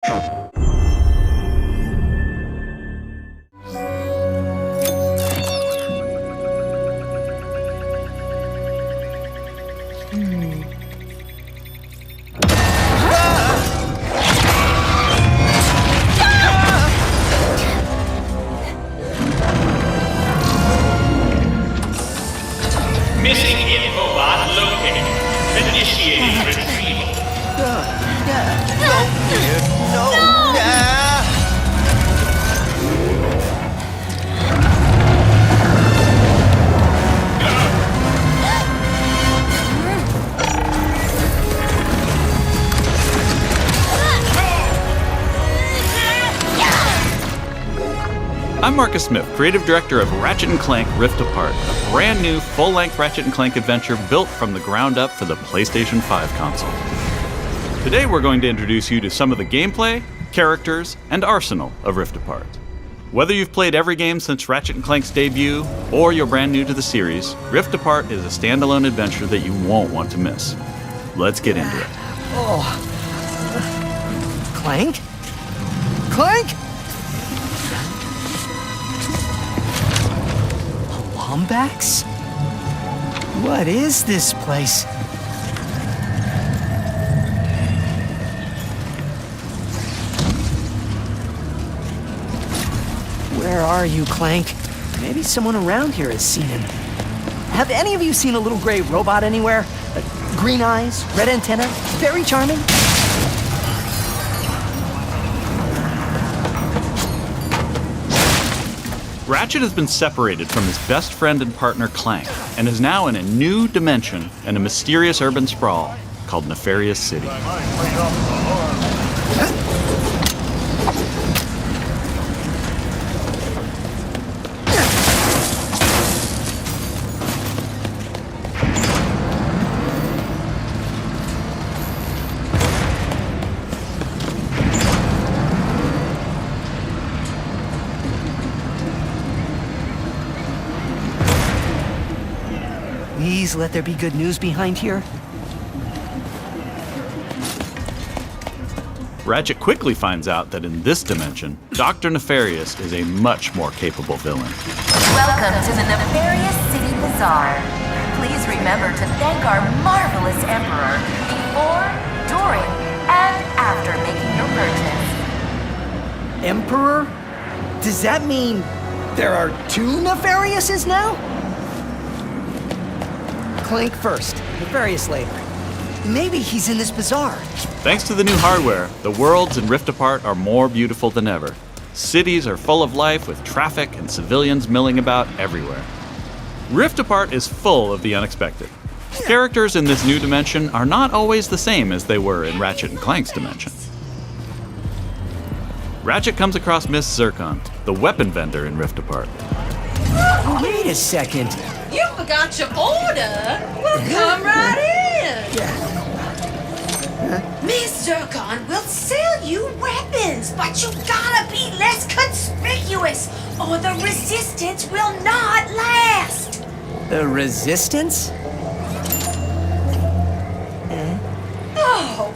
Missing infobot located. Initiating retrieval. I'm Marcus Smith, creative director of Ratchet Clank Rift Apart, a brand new full-length Ratchet Clank adventure built from the ground up for the PlayStation 5 console. Today we're going to introduce you to some of the gameplay, characters, and arsenal of Rift Apart. Whether you've played every game since Ratchet Clank's debut, or you're brand new to the series, Rift Apart is a standalone adventure that you won't want to miss. Let's get into it. Clank? Clank? Lombax? What is this place? Where are you, Clank? Maybe someone around here has seen him. Have any of you seen a little gray robot anywhere? Green eyes, red antenna, very charming? Ratchet has been separated from his best friend and partner Clank, and is now in a new dimension in a mysterious urban sprawl called Nefarious City. Please let there be good news behind here. Ratchet quickly finds out that in this dimension, Dr. Nefarious is a much more capable villain. Welcome to the Nefarious City Bazaar. Please remember to thank our marvelous Emperor before, during, and after making your purchase. Emperor? Does that mean there are two Nefariouses now? Clank first, Nefarious later. Maybe he's in this bazaar. Thanks to the new hardware, the worlds in Rift Apart are more beautiful than ever. Cities are full of life with traffic and civilians milling about everywhere. Rift Apart is full of the unexpected. Characters in this new dimension are not always the same as they were in Ratchet and Clank's dimension. Ratchet comes across Miss Zircon, the weapon vendor in Rift Apart. Wait a second. You forgot your order? Well, come right in. Miss Zircon will sell you weapons, but you gotta be less conspicuous, or the resistance will not last. The Resistance? Oh,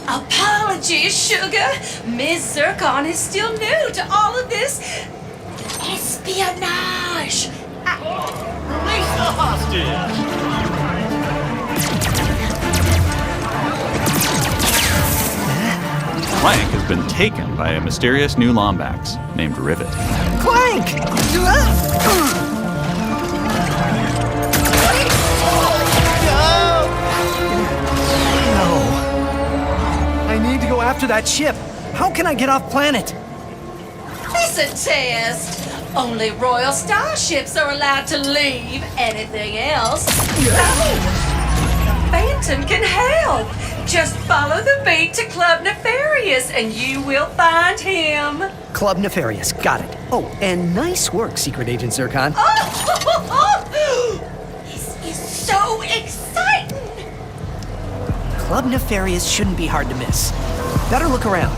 apologies, sugar. Miss Zircon is still new to all of this espionage. Release the hostage! Clank has been taken by a mysterious new Lombax named Rivet. Clank! No. I need to go after that ship. How can I get off planet? It's a test. Only royal starships are allowed to leave. Anything else? No. Phantom can help. Just follow the beat to Club Nefarious and you will find him. Club Nefarious, got it. Oh, and nice work, Secret Agent Zircon. Oh, this is so exciting. Club Nefarious shouldn't be hard to miss. Better look around.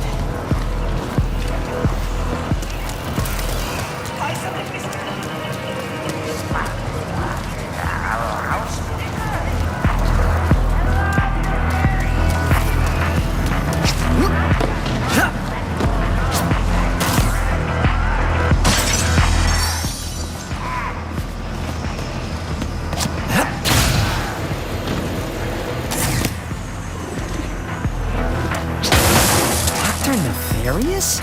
Nefarious?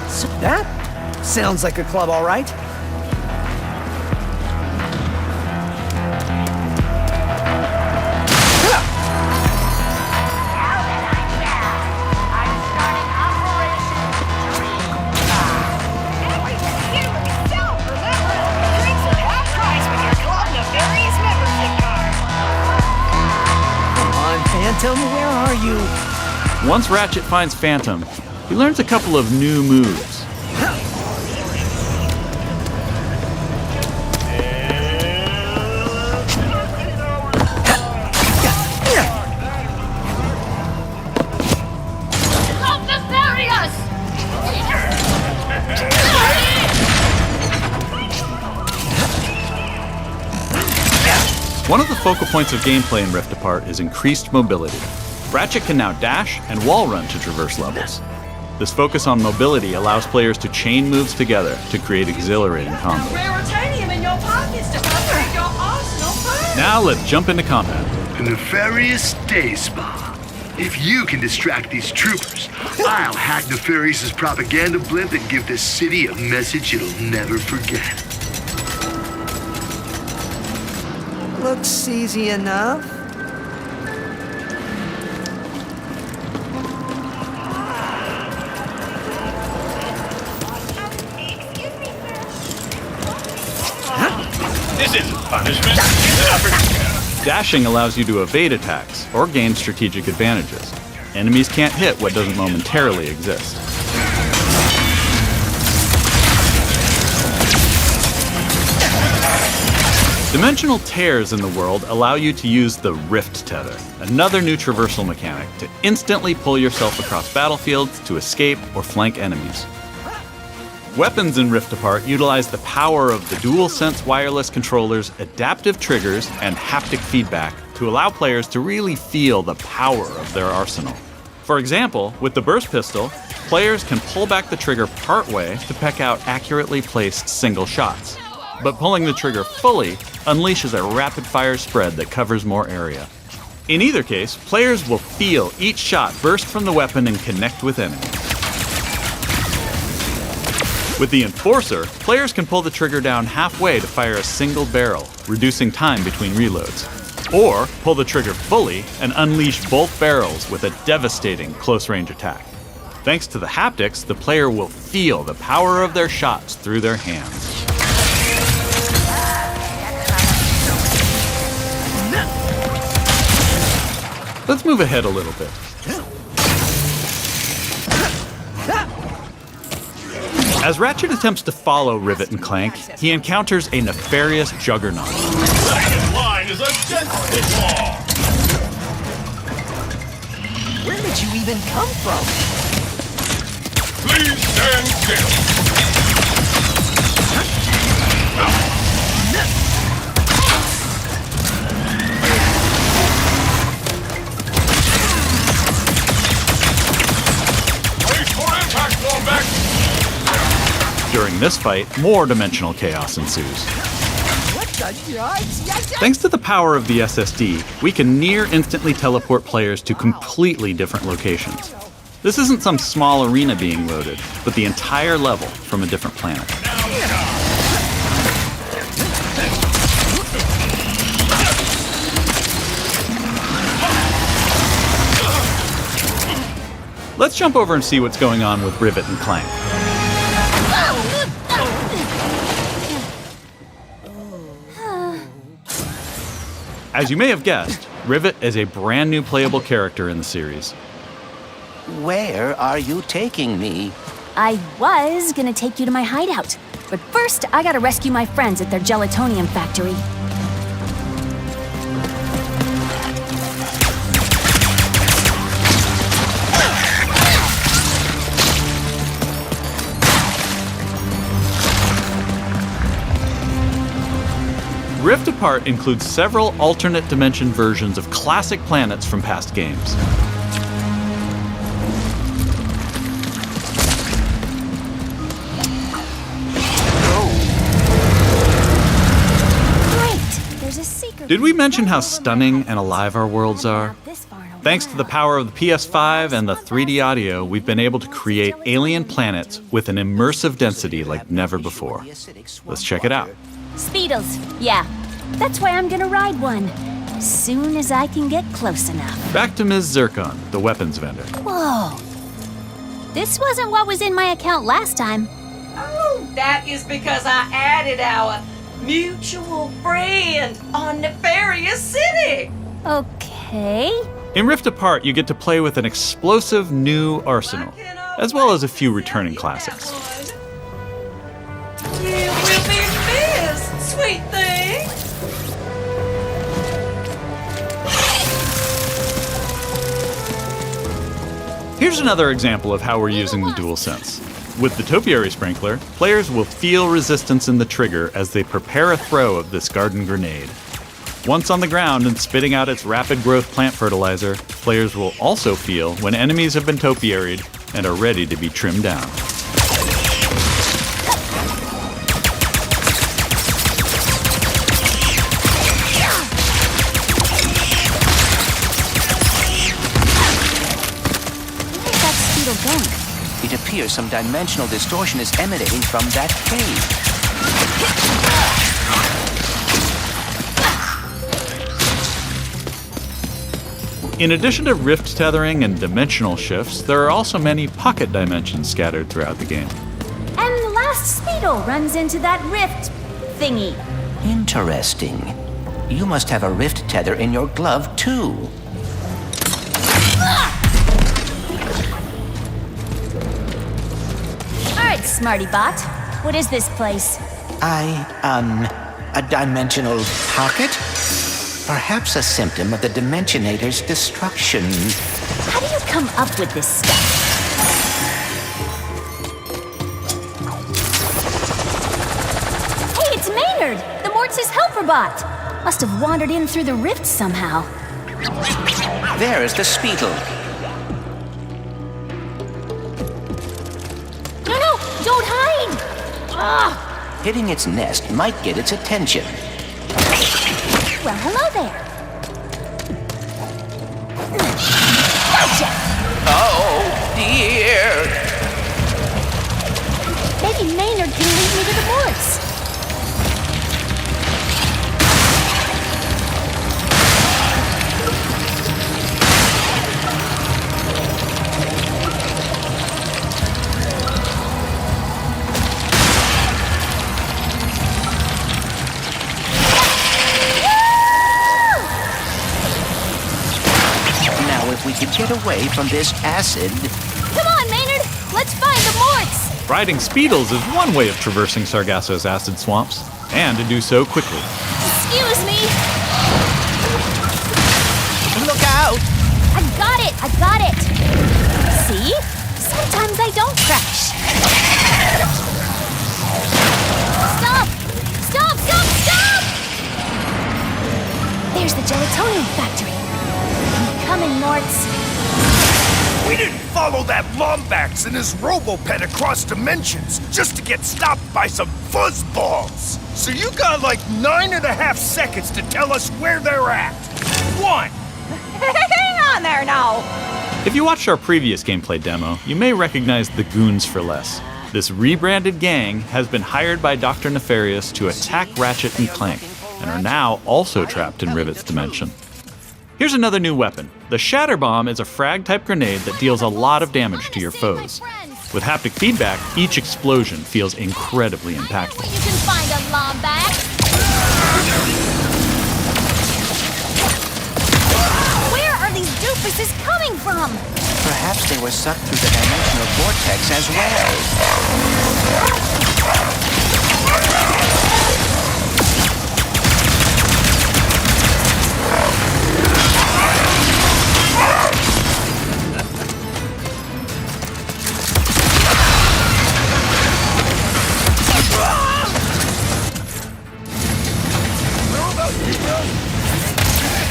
So that sounds like a club, all right. Phantom, where are you? Once Ratchet finds Phantom, he learns a couple of new moves. One of the focal points of gameplay in Rift Apart is increased mobility. Ratchet can now dash and wall run to traverse levels. This focus on mobility allows players to chain moves together to create exhilarating combos. Now let's jump into combat. A nefarious day spa. If you can distract these troopers, I'll hack Nefarious's propaganda blimp and give this city a message it'll never forget. Looks easy enough. This isn't punishment. It's an opportunity. Dashing allows you to evade attacks or gain strategic advantages. Enemies can't hit what doesn't momentarily exist. Dimensional tears in the world allow you to use the Rift Tether, another new traversal mechanic to instantly pull yourself across battlefields to escape or flank enemies. Weapons in Rift Apart utilize the power of the DualSense wireless controller's adaptive triggers and haptic feedback to allow players to really feel the power of their arsenal. For example, with the burst pistol, players can pull back the trigger partway to peck out accurately placed single shots. But pulling the trigger fully unleashes a rapid-fire spread that covers more area. In either case, players will feel each shot burst from the weapon and connect with enemies. With the Enforcer, players can pull the trigger down halfway to fire a single barrel, reducing time between reloads. Or pull the trigger fully and unleash both barrels with a devastating close-range attack. Thanks to the haptics, the player will feel the power of their shots through their hands. Let's move ahead a little bit. As Ratchet attempts to follow Rivet and Clank, he encounters a nefarious juggernaut. Second line is a death law. Where did you even come from? Please stand still. During this fight, more dimensional chaos ensues. Thanks to the power of the SSD, we can near instantly teleport players to completely different locations. This isn't some small arena being loaded, but the entire level from a different planet. Let's jump over and see what's going on with Rivet and Clank. As you may have guessed, Rivet is a brand new playable character in the series. Where are you taking me? I was gonna take you to my hideout, but first I gotta rescue my friends at their gelatonium factory. Rift Apart includes several alternate dimension versions of classic planets from past games. Great! There's a secret. Did we mention how stunning and alive our worlds are? This far and Thanks to the power of the PS5 and the 3D audio, we've been able to create alien planets with an immersive density like never before. Let's check it out. Speedles, yeah. That's why I'm gonna ride one. As soon as I can get close enough. Back to Ms. Zircon, the weapons vendor. Whoa. This wasn't what was in my account last time. Oh, that is because I added our mutual friend on Nefarious City. Okay. In Rift Apart, you get to play with an explosive new arsenal, as well as a few returning classics. You will be missed, sweet thing. Here's another example of how we're using the DualSense. With the Topiary Sprinkler, players will feel resistance in the trigger as they prepare a throw of this garden grenade. Once on the ground and spitting out its rapid growth plant fertilizer, players will also feel when enemies have been topiaried and are ready to be trimmed down. Where's that Speedle going? It appears some dimensional distortion is emanating from that cave. In addition to rift tethering and dimensional shifts, there are also many pocket dimensions scattered throughout the game. And the last Speedle runs into that rift thingy. Interesting. You must have a rift tether in your glove, too. All right, Smarty Bot. What is this place? A dimensional pocket? Perhaps a symptom of the Dimensionator's destruction. How do you come up with this stuff? Hey, it's Maynard, the Mortis helper bot. Must have wandered in through the rift somehow. There is the Speedle. No, don't hide! Ah! Hitting its nest might get its attention. Well, hello there. Gotcha! Oh, dear! Maybe Maynard can lead me to the Mortis. If we could get away from this acid. Come on, Maynard! Let's find the Morts! Riding Speedles is one way of traversing Sargasso's acid swamps, and to do so quickly. Excuse me! Look out! I got it! See? Sometimes I don't crash. Stop! There's the gelatonium factory. Coming, Morts. We didn't follow that Lombax and his Robopet across dimensions just to get stopped by some fuzzballs. So you got like 9.5 seconds to tell us where they're at. 1. Hang on there now. If you watched our previous gameplay demo, you may recognize the Goons for Less. This rebranded gang has been hired by Dr. Nefarious to attack Ratchet and Clank, and are now also trapped in Rivet's dimension. Here's another new weapon. The Shatter Bomb is a frag-type grenade that deals a lot of damage to your foes. With haptic feedback, each explosion feels incredibly impactful. You can find a Lombax. Where are these doofuses coming from? Perhaps they were sucked through the dimensional vortex as well.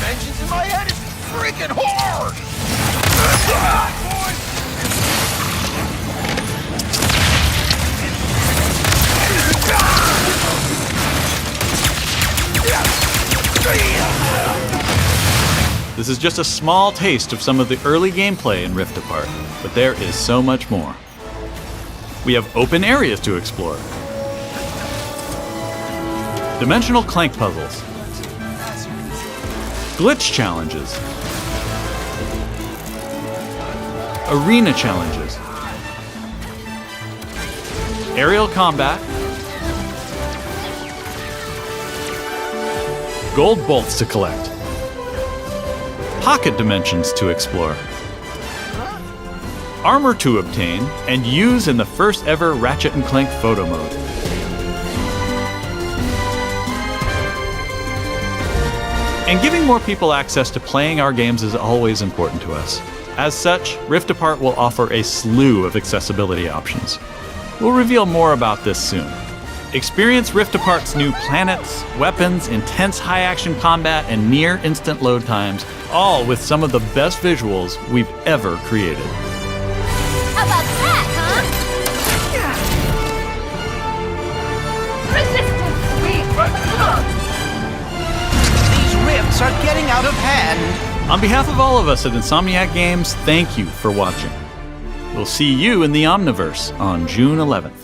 Dimensions in my head is freaking hard! This is just a small taste of some of the early gameplay in Rift Apart, but there is so much more. We have open areas to explore, dimensional Clank puzzles, glitch challenges, arena challenges, aerial combat, gold bolts to collect, pocket dimensions to explore, armor to obtain and use in the first ever Ratchet & Clank photo mode. And giving more people access to playing our games is always important to us. As such, Rift Apart will offer a slew of accessibility options. We'll reveal more about this soon. Experience Rift Apart's new planets, weapons, intense high-action combat, and near-instant load times, all with some of the best visuals we've ever created. How about that, huh? These rifts are getting out of hand. On behalf of all of us at Insomniac Games, thank you for watching. We'll see you in the Omniverse on June 11th.